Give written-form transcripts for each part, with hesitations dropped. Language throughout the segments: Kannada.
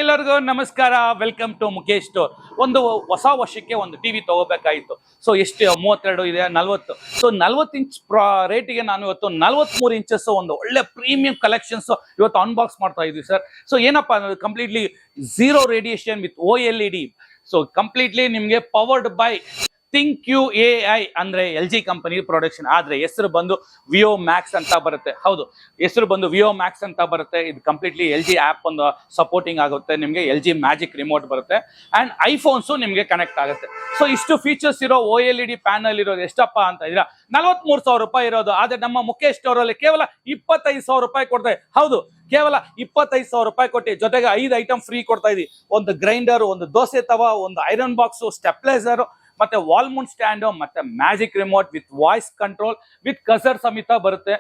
ಎಲ್ಲರಿಗೂ ನಮಸ್ಕಾರ. Welcome to Mukesh store. ಒಂದು ಹೊಸ ವರ್ಷಕ್ಕೆ ಒಂದು ಟಿವಿ ತಗೋಬೇಕಾಯಿತು. ಸೊ ಎಷ್ಟು 32 ಇದೆ, 40. ಸೊ 40 ಇಂಚ್ ರೇಟಿಗೆ ನಾನು ಇವತ್ತು 43 ಇಂಚಸ್ ಒಂದು ಒಳ್ಳೆ ಪ್ರೀಮಿಯಂ ಕಲೆಕ್ಷನ್ಸ್ ಇವತ್ತು ಅನ್ಬಾಕ್ಸ್ ಮಾಡ್ತಾ ಇದ್ವಿ ಸರ್. ಸೊ ಏನಪ್ಪಾ ಅಂದ್ರೆ completely zero radiation with OLED. So completely ನಿಮಗೆ ಪವರ್ಡ್ ಬೈ ಥಿಂಕ್ಯೂ AI ಅಂದ್ರೆ LG ಕಂಪನಿ ಪ್ರೊಡಕ್ಷನ್. ಆದ್ರೆ ಹೆಸರು ಬಂದು ವಿಯೋ ಮ್ಯಾಕ್ಸ್ ಅಂತ ಬರುತ್ತೆ. ಹೌದು, ಹೆಸರು ಬಂದು ವಿಯೋ ಮ್ಯಾಕ್ಸ್ ಅಂತ ಬರುತ್ತೆ. ಇದು ಕಂಪ್ಲೀಟ್ಲಿ LG ಆ್ಯಪ್ ಒಂದು ಸಪೋರ್ಟಿಂಗ್ ಆಗುತ್ತೆ. ನಿಮಗೆ LG ಮ್ಯಾಜಿಕ್ ರಿಮೋಟ್ ಬರುತ್ತೆ ಅಂಡ್ ಐಫೋನ್ಸು ನಿಮಗೆ ಕನೆಕ್ಟ್ ಆಗುತ್ತೆ. ಸೊ ಇಷ್ಟು ಫೀಚರ್ಸ್ ಇರೋ OLED ಪ್ಯಾನಲ್ ಇರೋದು ಎಷ್ಟಪ್ಪ ಅಂತ ಇದ್ದೀರಾ? 43,000 ರೂಪಾಯಿ ಇರೋದು. ಆದ್ರೆ ನಮ್ಮ ಮುಖೇಶ್ ಸ್ಟೋರ್ ಅಲ್ಲಿ ಕೇವಲ 25,000 ರೂಪಾಯಿ ಕೊಡ್ತಾರೆ. ಹೌದು, ಕೇವಲ 25,000 ರೂಪಾಯಿ ಕೊಟ್ಟು ಜೊತೆಗೆ 5 ಐಟಮ್ ಫ್ರೀ ಕೊಡ್ತಾ ಇದೀವಿ. ಒಂದು ಗ್ರೈಂಡರ್, ಒಂದು ದೋಸೆ ತವ, ಒಂದು ಐರನ್ ಬಾಕ್ಸ್, ಸ್ಟೆಪ್ಲೈಸರ್, ಮತ್ತೆ ವಾಲ್ಮೌಂಟ್ ಸ್ಟ್ಯಾಂಡ್, ಮತ್ತೆ magic remote with voice control with ಕಸರ್ ಸಮೇತ ಬರುತ್ತೆ.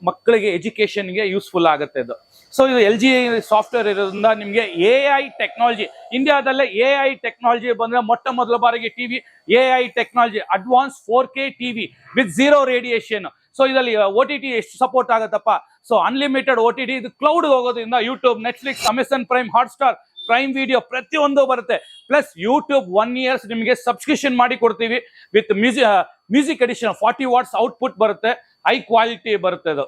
ಮಕ್ಕಳಿಗೆ ಎಜುಕೇಶನ್ಗೆ ಯೂಸ್ಫುಲ್ ಆಗುತ್ತೆ ಇದು. ಸೊ ಇದು LG ಸಾಫ್ಟ್ವೇರ್ ಇರೋದ್ರಿಂದ ನಿಮಗೆ AI ಟೆಕ್ನಾಲಜಿ, ಇಂಡಿಯಾದಲ್ಲೇ AI ಟೆಕ್ನಾಲಜಿ ಬಂದ್ರೆ ಮೊಟ್ಟ ಮೊದಲ ಬಾರಿಗೆ TV AI technology advance 4K TV with zero radiation. So ಇದರಲ್ಲಿ OTT ಎಷ್ಟು ಸಪೋರ್ಟ್ ಆಗುತ್ತಪ್ಪ? ಸೊ ಅನ್ಲಿಮಿಟೆಡ್ OTT, ಇದು ಕ್ಲೌಡ್ ಹೋಗೋದ್ರಿಂದ YouTube, Netflix, Amazon Prime, Hotstar, Prime video ಪ್ರತಿಯೊಂದು ಬರುತ್ತೆ. ಪ್ಲಸ್ ಯೂಟ್ಯೂಬ್ 1 ಇಯರ್ಸ್ ನಿಮಗೆ ಸಬ್ಸ್ಕ್ರಿಪ್ಷನ್ ಮಾಡಿ ಕೊಡ್ತೀವಿ with music edition 40 watts output ಬರುತ್ತೆ. ಹೈ ಕ್ವಾಲಿಟಿ ಬರುತ್ತೆ. ಅದು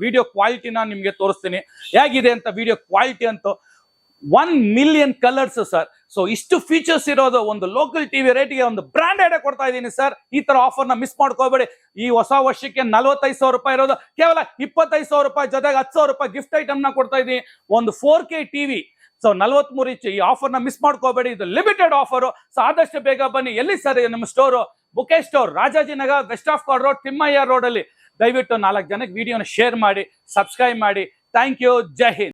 ವಿಡಿಯೋ ಕ್ವಾಲಿಟಿನ ನಿಮಗೆ ತೋರಿಸ್ತೀನಿ ಹೇಗಿದೆ ಅಂತ. ವಿಡಿಯೋ ಕ್ವಾಲಿಟಿ ಅಂತೂ 1 ಮಿಲಿಯನ್ ಕಲರ್ಸ್ ಸರ್. ಸೊ ಇಷ್ಟು ಫೀಚರ್ಸ್ ಇರೋದು ಒಂದು ಲೋಕಲ್ ಟಿವಿ ರೇಟ್ಗೆ ಒಂದು ಬ್ರಾಂಡೆಡ್ ಕೊಡ್ತಾ ಇದ್ದೀನಿ ಸರ್. ಈ ತರ ಆಫರ್ನ ಮಿಸ್ ಮಾಡ್ಕೋಬೇಡಿ. ಈ ಹೊಸ ವರ್ಷಕ್ಕೆ 45,000 ರೂಪಾಯಿ ಇರೋದು ಕೇವಲ 25,000 ರೂಪಾಯಿ ಜೊತೆಗೆ 10,000 ರೂಪಾಯಿ ಗಿಫ್ಟ್ ಐಟಮ್ ನ ಕೊಡ್ತಾ ಇದ್ದೀನಿ. ಒಂದು 4K ಟಿವಿ. ಸೊ 43 ಇಂಚ್ ಈ ಆಫರ್ನ ಮಿಸ್ ಮಾಡ್ಕೋಬೇಡಿ. ಇದು ಲಿಮಿಟೆಡ್ ಆಫರ್. ಸೊ ಆದಷ್ಟು ಬೇಗ ಬನ್ನಿ. ಎಲ್ಲಿ ಸರ್ ನಮ್ಮ store? Mukesh store, Rajajinagar, west of chord road, Thimmaiah road ಅಲ್ಲಿ. ದಯವಿಟ್ಟು 4 ಜನಕ್ಕೆ ವಿಡಿಯೋನ ಶೇರ್ ಮಾಡಿ, ಸಬ್ಸ್ಕ್ರೈಬ್ ಮಾಡಿ. Thank you. ಜೈ ಹಿಂದ್.